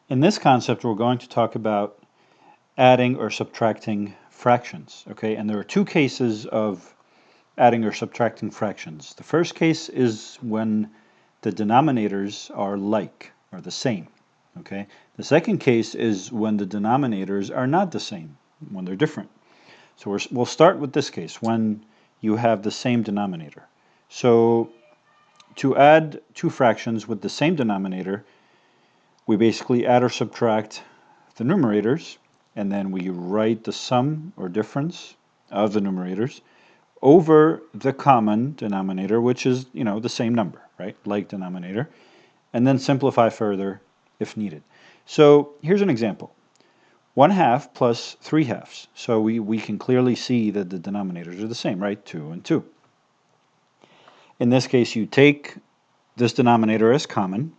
In this concept, we're going to talk about adding or subtracting fractions, okay? And there are two cases of adding or subtracting fractions. The first case is when the denominators are like, or the same, okay? The second case is when the denominators are not the same, when they're different. So we'll start with this case, when you have the same denominator. So to add two fractions with the same denominator, we basically add or subtract the numerators, and then we write the sum or difference of the numerators over the common denominator, which is, the same number, right? Like denominator, and then simplify further if needed. So here's an example. 1/2 plus 3/2. So we can clearly see that the denominators are the same, right? 2 and 2. In this case, you take this denominator as common.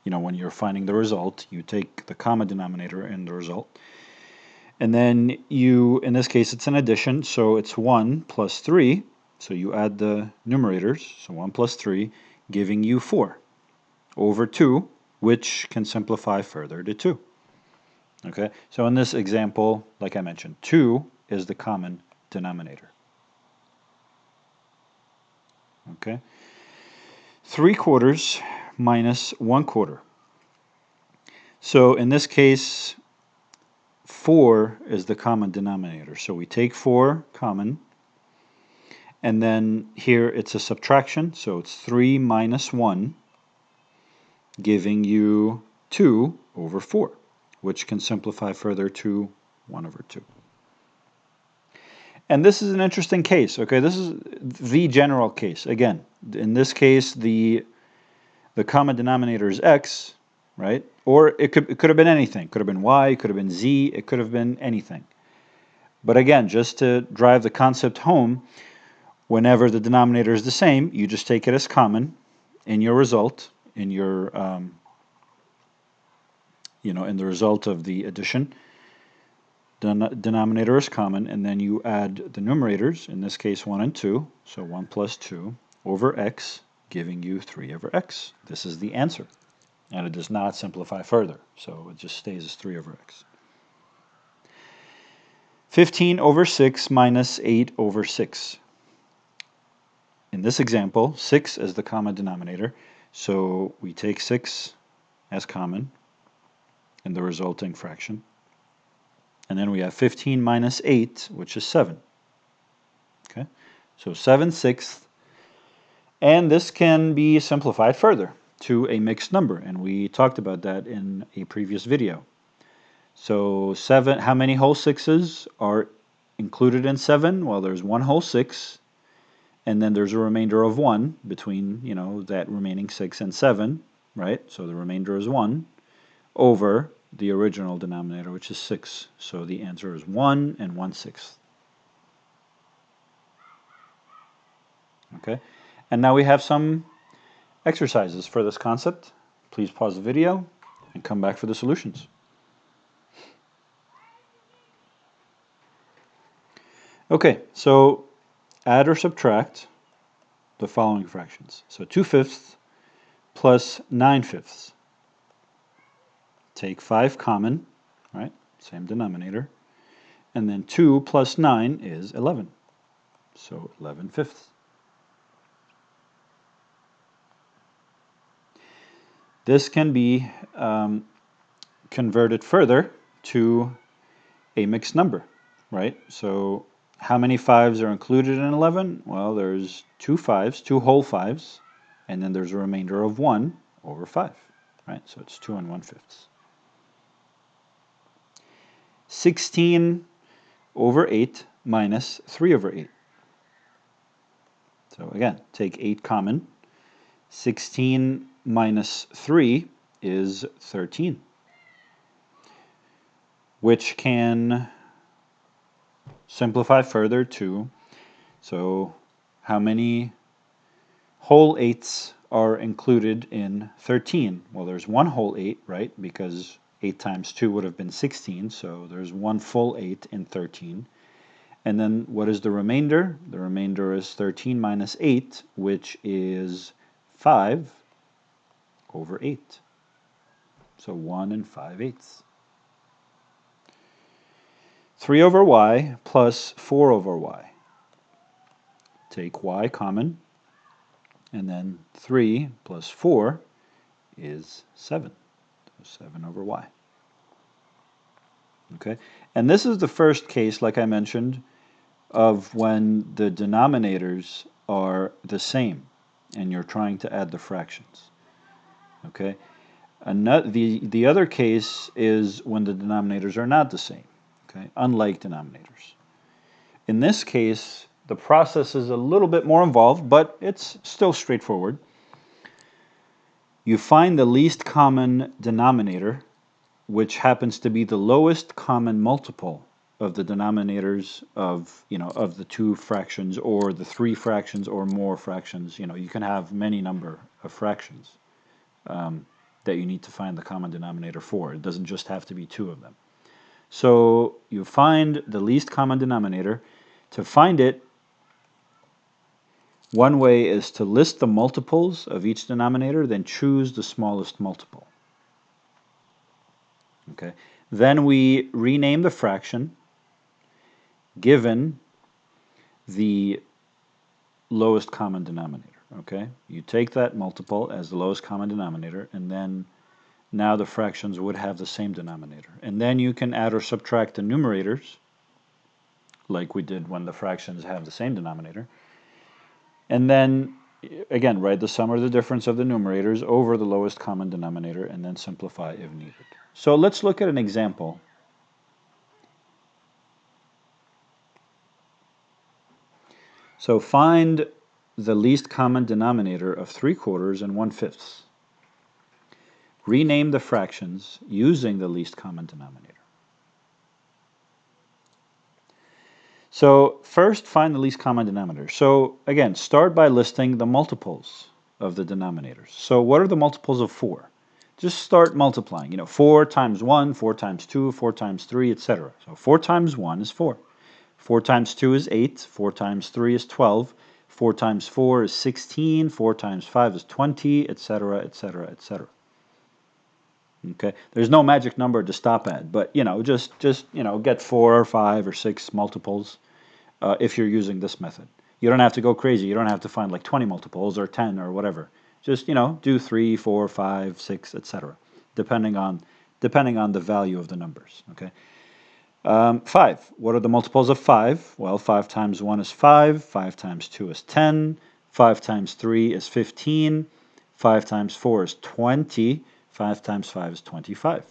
When you're finding the result, you take the common denominator in the result. And then in this case, it's an addition, so it's 1 plus 3. So you add the numerators, so 1 plus 3, giving you 4 over 2, which can simplify further to 2. Okay, so in this example, like I mentioned, 2 is the common denominator. Okay, 3/4 minus 1/4. So in this case, 4 is the common denominator. So we take 4 common, and then here it's a subtraction, so it's 3 minus 1, giving you 2 over 4, which can simplify further to 1 over 2. And this is an interesting case, okay? This is the general case. Again, in this case, the common denominator is x, right? Or it could have been anything. It could have been y, it could have been z, it could have been anything. But again, just to drive the concept home, whenever the denominator is the same, you just take it as common in your result, in your, in the result of the addition. The denominator is common, and then you add the numerators, in this case 1 and 2, so 1 plus 2 over x, giving you 3 over x. This is the answer. And it does not simplify further, so it just stays as 3 over x. 15 over 6 minus 8 over 6. In this example, 6 is the common denominator, so we take 6 as common in the resulting fraction. And then we have 15 minus 8, which is 7. Okay, so 7/6. And this can be simplified further to a mixed number, and we talked about that in a previous video. So 7, how many whole sixes are included in 7? Well, there's 1 whole 6, and then there's a remainder of 1 between, that remaining 6 and 7, right? So the remainder is 1 over the original denominator, which is 6. So the answer is 1 and 1/6. Okay, and now we have some exercises for this concept. Please pause the video and come back for the solutions. Okay, so add or subtract the following fractions. So 2/5 plus 9/5. Take 5 common, right? Same denominator. And then 2 plus 9 is 11. So 11/5. This can be converted further to a mixed number, right? So how many 5s are included in 11? Well, there's 2 5s, 2 whole 5s, and then there's a remainder of 1 over 5, right? So it's 2 and 1/5. 16 over 8 minus 3 over 8. So again, take 8 common. 16 minus 3 is 13, which can simplify further to, so how many whole 8s are included in 13? Well, there's 1 whole 8, right? Because 8 times 2 would have been 16, so there's 1 full 8 in 13. And then what is the remainder? The remainder is 13 minus 8, which is 5 over 8. So 1 and 5/8. 3 over y plus 4 over y. Take y common, and then 3 plus 4 is 7. So 7 over y. Okay, and this is the first case, like I mentioned, of when the denominators are the same and you're trying to add the fractions. Okay, the other case is when the denominators are not the same. Okay, unlike denominators. In this case, the process is a little bit more involved, but it's still straightforward. You find the least common denominator, which happens to be the lowest common multiple of the denominators of the two fractions or the three fractions or more fractions. You can have many number of fractions that you need to find the common denominator for. It doesn't just have to be two of them. So you find the least common denominator. To find it, one way is to list the multiples of each denominator, then choose the smallest multiple. Okay. Then we rename the fraction given the lowest common denominator. Okay. You take that multiple as the lowest common denominator, and then now the fractions would have the same denominator. And then you can add or subtract the numerators, like we did when the fractions have the same denominator. And then, again, write the sum or the difference of the numerators over the lowest common denominator, and then simplify if needed. So let's look at an example. So find the least common denominator of 3/4 and 1/5. Rename the fractions using the least common denominator. So first, find the least common denominator. So again, start by listing the multiples of the denominators. So what are the multiples of 4? Just start multiplying. 4 times 1, 4 times 2, 4 times 3, etc. So 4 times 1 is 4. 4 times 2 is 8. 4 times 3 is 12. 4 times 4 is 16. 4 times 5 is 20, etc., etc., etc. Okay, there's no magic number to stop at, but just get 4 or 5 or 6 multiples if you're using this method. You don't have to go crazy. You don't have to find like 20 multiples or 10 or whatever. Just do 3, 4, 5, 6, etc. Depending on the value of the numbers. Okay. 5. What are the multiples of 5? Well, 5 times 1 is 5. 5 times 2 is 10. 5 times 3 is 15. 5 times 4 is 20. 5 times 5 is 25.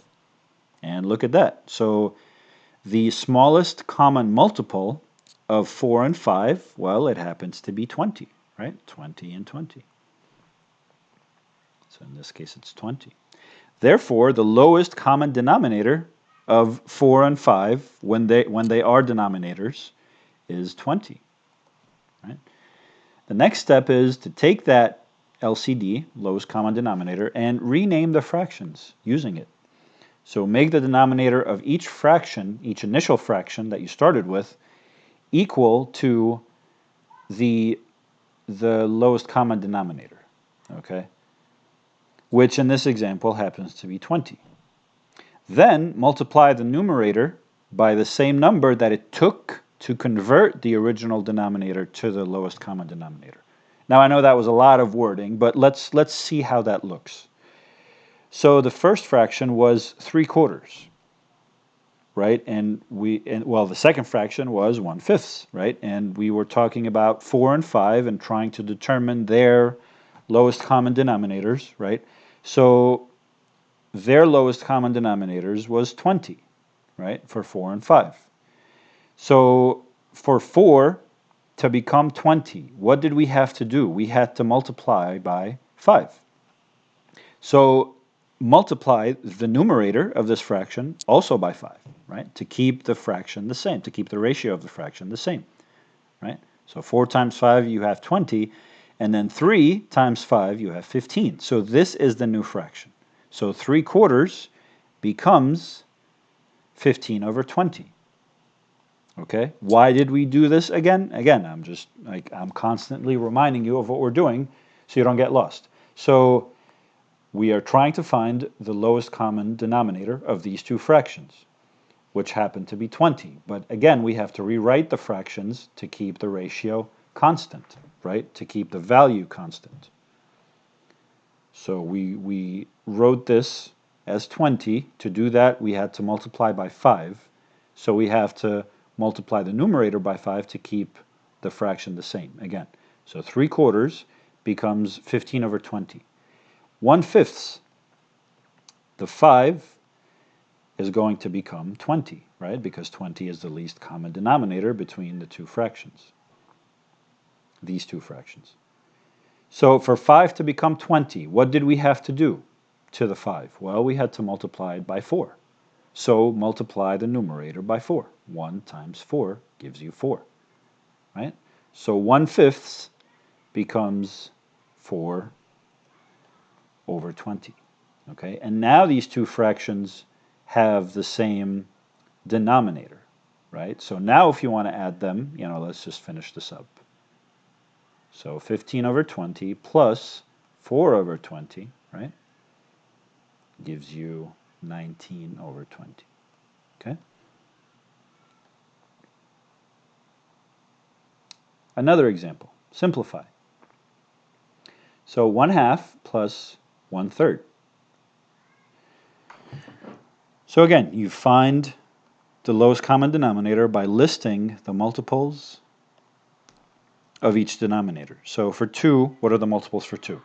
And look at that. So the smallest common multiple of 4 and 5, well, it happens to be 20, right? 20 and 20. So in this case, it's 20. Therefore, the lowest common denominator of 4 and 5, when they are denominators, is 20. Right? The next step is to take that LCD, lowest common denominator, and rename the fractions using it. So make the denominator of each fraction, each initial fraction that you started with, equal to the lowest common denominator, okay? Which in this example happens to be 20. Then multiply the numerator by the same number that it took to convert the original denominator to the lowest common denominator. Now I know that was a lot of wording, but let's see how that looks. So the first fraction was 3/4, right? And the second fraction was 1/5, right? And we were talking about 4 and 5 and trying to determine their lowest common denominators, right? So their lowest common denominators was 20, right? For 4 and 5. So for 4 to become 20, what did we have to do? We had to multiply by 5. So multiply the numerator of this fraction also by 5, right? To keep the fraction the same, to keep the ratio of the fraction the same, right? So 4 times 5, you have 20, and then 3 times 5, you have 15. So this is the new fraction. So 3/4 becomes 15 over 20. Okay, why did we do this again? Again, I'm constantly reminding you of what we're doing so you don't get lost. So we are trying to find the lowest common denominator of these two fractions, which happen to be 20. But again, we have to rewrite the fractions to keep the ratio constant, right? To keep the value constant. So we wrote this as 20. To do that, we had to multiply by 5. So we have to multiply the numerator by 5 to keep the fraction the same again. So 3/4 becomes 15 over 20. 1/5, the 5 is going to become 20, right? Because 20 is the least common denominator between the two fractions, these two fractions. So for 5 to become 20, what did we have to do to the 5? Well, we had to multiply it by 4. So multiply the numerator by 4. 1 times 4 gives you 4, right? So 1/5 becomes 4 over 20, okay? And now these two fractions have the same denominator, right? So now if you want to add them, let's just finish this up. So 15 over 20 plus 4 over 20, right, gives you 19 over 20, okay? Another example, simplify. So 1/2 plus 1/3. So again, you find the lowest common denominator by listing the multiples of each denominator. So for 2, what are the multiples for 2?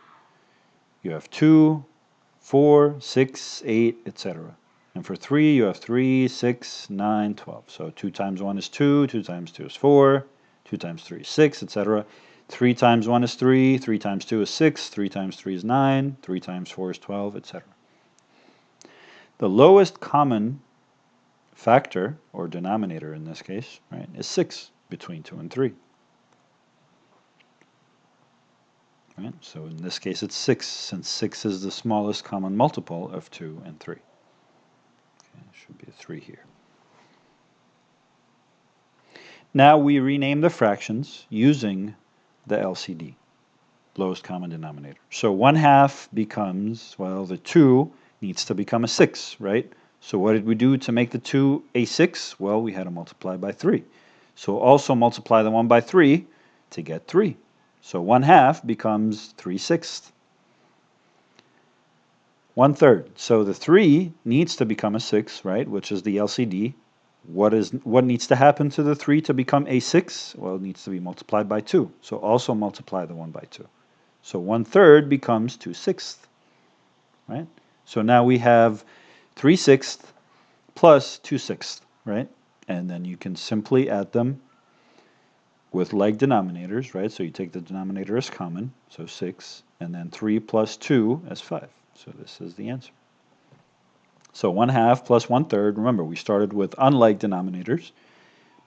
You have 2, 4, 6, 8, etc. And for 3, you have 3, 6, 9, 12. So 2 times 1 is 2, 2 times 2 is 4, 2 times 3 is 6, etc. 3 times 1 is 3, 3 times 2 is 6, 3 times 3 is 9, 3 times 4 is 12, etc. The lowest common factor, or denominator in this case, right, is 6 between 2 and 3. Right? So in this case it's 6, since 6 is the smallest common multiple of 2 and 3. Okay, should be a 3 here. Now we rename the fractions using the LCD, lowest common denominator. So 1/2 becomes, well, the 2 needs to become a 6, right? So what did we do to make the 2 a 6? Well, we had to multiply by 3. So also multiply the 1 by 3 to get 3. So 1/2 becomes 3/6. 1/3. So the 3 needs to become a 6, right, which is the LCD. What needs to happen to the 3 to become a 6? Well, it needs to be multiplied by 2. So also multiply the 1 by 2. So 1/3 becomes 2/6, right? So now we have 3/6 plus 2/6, right? And then you can simply add them with like denominators, right? So you take the denominator as common, so 6, and then 3 plus 2 as 5. So this is the answer. So 1/2 plus 1/3, remember we started with unlike denominators,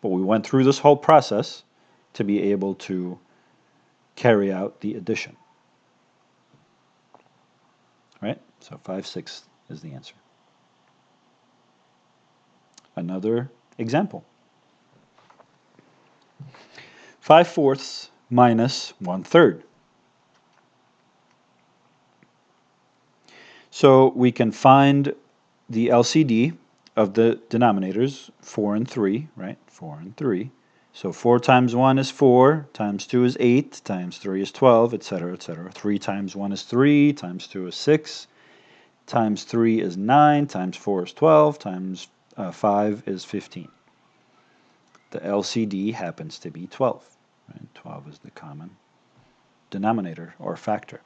but we went through this whole process to be able to carry out the addition. Right? So 5/6 is the answer. Another example. 5/4 minus 1/3. So we can find the LCD of the denominators, 4 and 3, right? 4 and 3. So 4 times 1 is 4, times 2 is 8, times 3 is 12, etc., etc. 3 times 1 is 3, times 2 is 6, times 3 is 9, times 4 is 12, times 5 is 15. The LCD happens to be 12. Right? 12 is the common denominator or factor,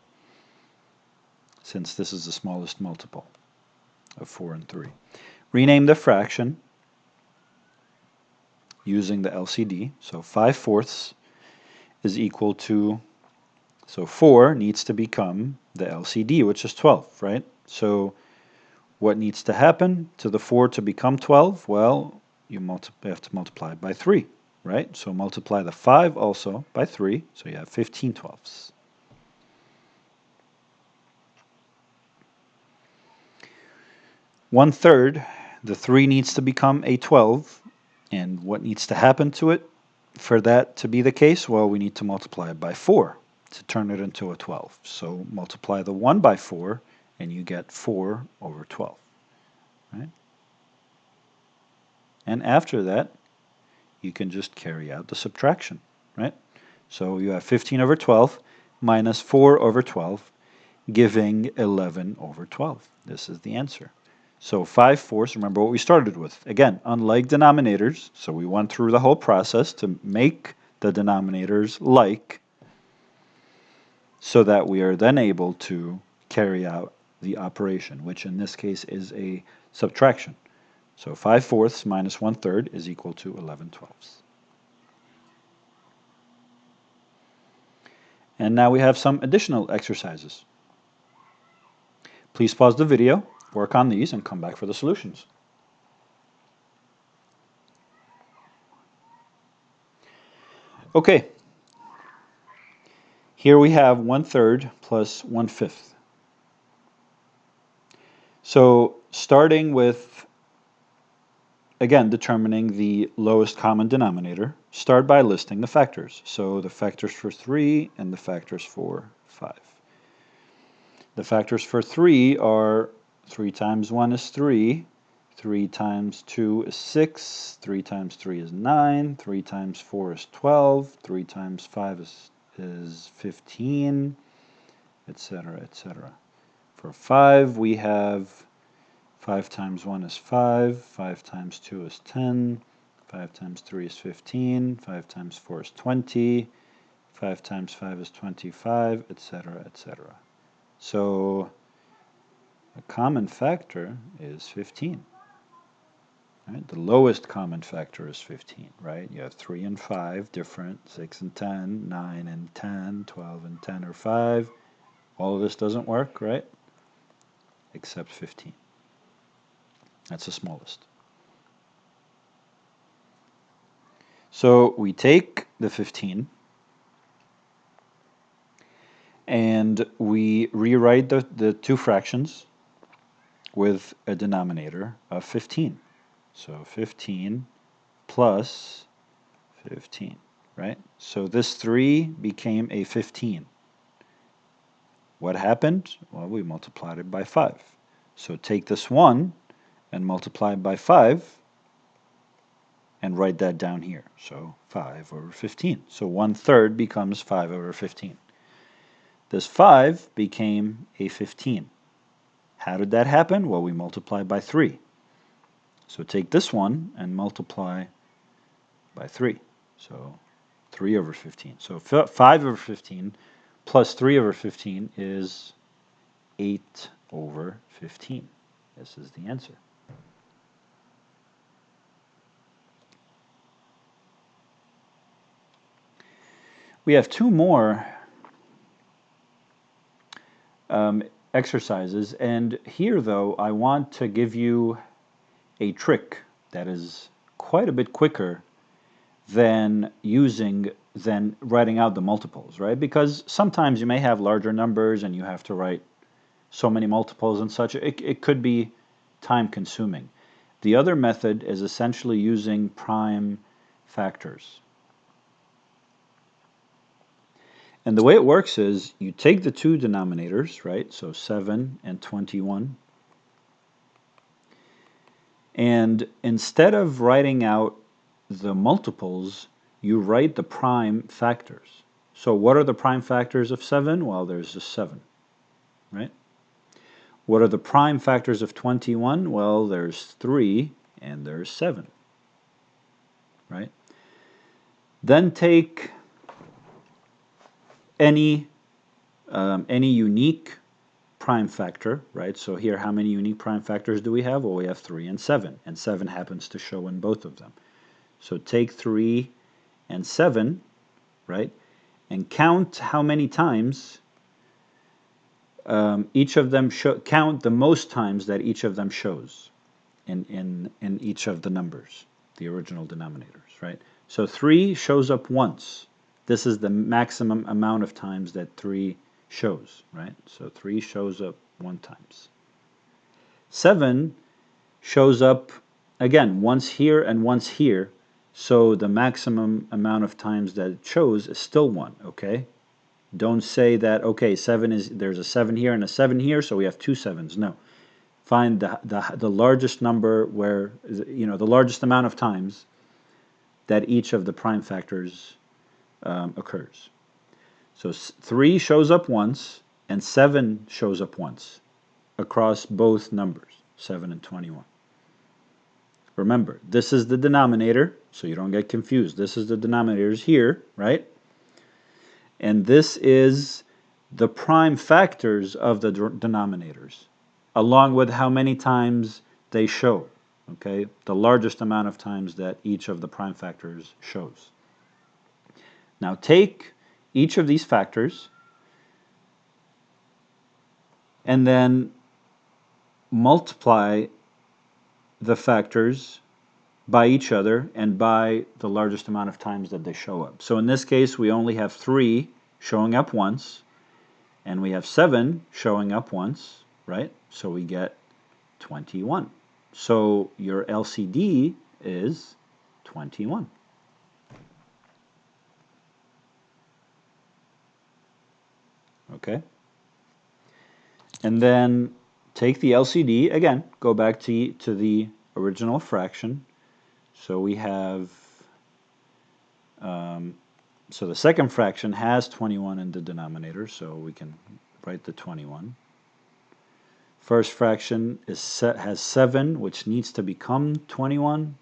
since this is the smallest multiple of 4 and 3. Rename the fraction using the LCD. So 5/4 is equal to, so 4 needs to become the LCD, which is 12, right? So what needs to happen to the 4 to become 12? Well, you have to multiply it by 3, right? So multiply the 5 also by 3, so you have 15/12. 1/3, the 3 needs to become a 12, and what needs to happen to it for that to be the case? Well, we need to multiply it by 4 to turn it into a 12. So multiply the 1 by 4, and you get 4 over 12, right? And after that, you can just carry out the subtraction, right? So you have 15 over 12 minus 4 over 12, giving 11 over 12. This is the answer. So 5/4, remember what we started with. Again, unlike denominators, so we went through the whole process to make the denominators like, so that we are then able to carry out the operation, which in this case is a subtraction. So 5/4 minus 1/3 is equal to 11/12. And now we have some additional exercises. Please pause the video, work on these, and come back for the solutions. Okay, here we have 1/3 plus 1/5. So starting with, again, determining the lowest common denominator, start by listing the factors. So the factors for 3 and the factors for 5. The factors for 3 are 3 times 1 is 3, 3 times 2 is 6, 3 times 3 is 9, 3 times 4 is 12, 3 times 5 is 15, etc., etc. For 5, we have 5 times 1 is 5, 5 times 2 is 10, 5 times 3 is 15, 5 times 4 is 20, 5 times 5 is 25, etc., etc. So a common factor is 15. Right? The lowest common factor is 15, right? You have 3 and 5 different, 6 and 10, 9 and 10, 12 and 10 are 5. All of this doesn't work, right? Except 15. That's the smallest. So we take the 15 and we rewrite the two fractions with a denominator of 15. So 15 plus 15, right? So this 3 became a 15. What happened? Well, we multiplied it by 5. So take this 1 and multiply it by 5 and write that down here. So 5 over 15. So 1/3 becomes 5 over 15. This 5 became a 15. How did that happen? Well, we multiplied by 3. So take this one and multiply by 3. So 3 over 15. So 5 over 15 plus 3 over 15 is 8 over 15. This is the answer. We have two more exercises, and here though I want to give you a trick that is quite a bit quicker than writing out the multiples, right? Because sometimes you may have larger numbers and you have to write so many multiples and such. It could be time consuming. The other method is essentially using prime factors. And the way it works is you take the two denominators, right? So 7 and 21. And instead of writing out the multiples, you write the prime factors. So what are the prime factors of 7? Well, there's just 7, right? What are the prime factors of 21? Well, there's 3 and there's 7, right? Then take any unique prime factor, right? So here, how many unique prime factors do we have? Well, we have 3 and 7 happens to show in both of them. So take 3 and 7, right? And count how many times each of them count the most times that each of them shows in each of the numbers, the original denominators, right? So 3 shows up once. This is the maximum amount of times that 3 shows, right? So 3 shows up 1 times. 7 shows up, again, once here and once here, so the maximum amount of times that it shows is still 1, okay? Don't say that, okay, there's a 7 here and a 7 here, so we have two 7s. No. Find the largest number where, the largest amount of times that each of the prime factors occurs. So 3 shows up once, and 7 shows up once across both numbers, 7 and 21. Remember, this is the denominator, so you don't get confused. This is the denominators here, right? And this is the prime factors of the denominators, along with how many times they show, okay? The largest amount of times that each of the prime factors shows. Now take each of these factors and then multiply the factors by each other and by the largest amount of times that they show up. So in this case, we only have 3 showing up once, and we have 7 showing up once, right? So we get 21. So your LCD is 21. Okay? And then take the LCD, again, go back to the original fraction. So we have, so the second fraction has 21 in the denominator, so we can write the 21. First fraction has 7, which needs to become 21.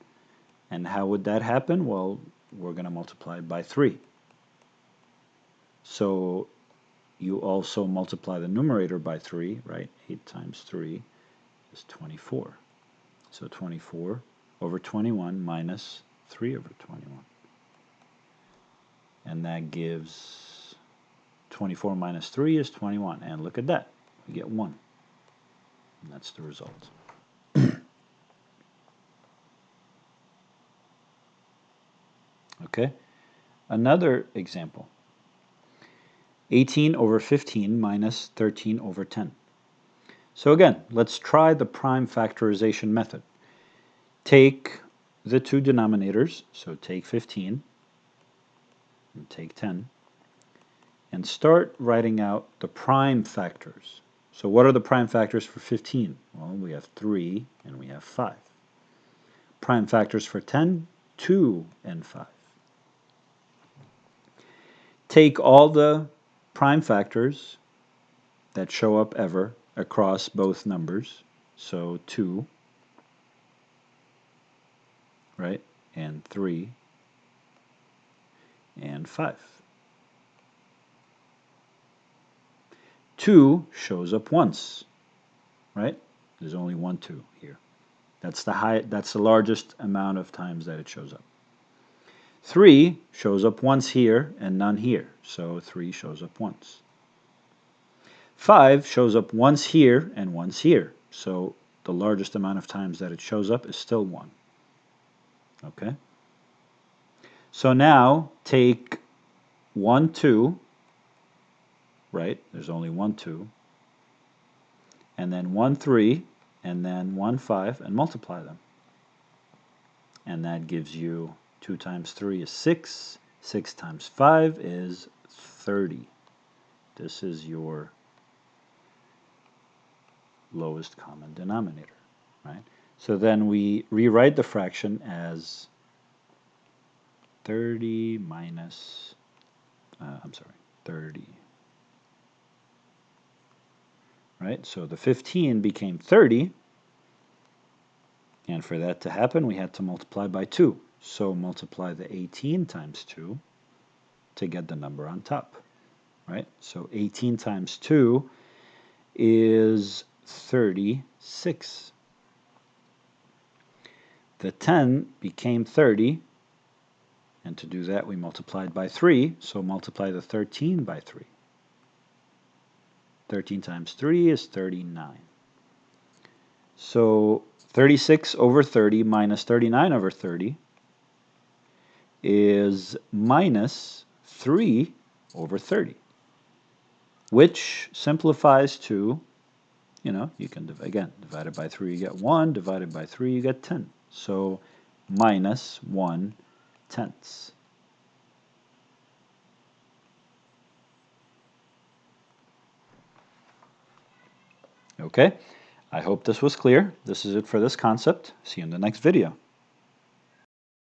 And how would that happen? Well, we're going to multiply it by 3. So you also multiply the numerator by 3, right? 8 times 3 is 24. So 24 over 21 minus 3 over 21. And that gives 24 minus 3 is 21. And look at that. We get 1. And that's the result. Okay? Another example. 18 over 15 minus 13 over 10. So again, let's try the prime factorization method. Take the two denominators, so take 15 and take 10, and start writing out the prime factors. So what are the prime factors for 15? Well, we have 3 and we have 5. Prime factors for 10, 2 and 5. Take all the prime factors that show up ever across both numbers, so 2, right, and 3, and 5. 2 shows up once, right? There's only 1 2 here. That's the largest amount of times that it shows up. 3 shows up once here and none here, so 3 shows up once. 5 shows up once here and once here, so the largest amount of times that it shows up is still 1. Okay? So now take 1 2, right? There's only 1 2, and then 1 3, and then 1 5, and multiply them. And that gives you 2 times 3 is 6. 6 times 5 is 30. This is your lowest common denominator, right? So then we rewrite the fraction as 30 minus, 30. Right? So the 15 became 30, and for that to happen, we had to multiply by 2. So multiply the 18 times 2 to get the number on top, right? So 18 times 2 is 36. The 10 became 30, and to do that, we multiplied by 3, so multiply the 13 by 3. 13 times 3 is 39. So 36 over 30 minus 39 over 30 is minus 3 over 30, which simplifies to, you can, again, divide it by 3, you get 1, divided by 3, you get 10. So minus 1/10. Okay, I hope this was clear. This is it for this concept. See you in the next video.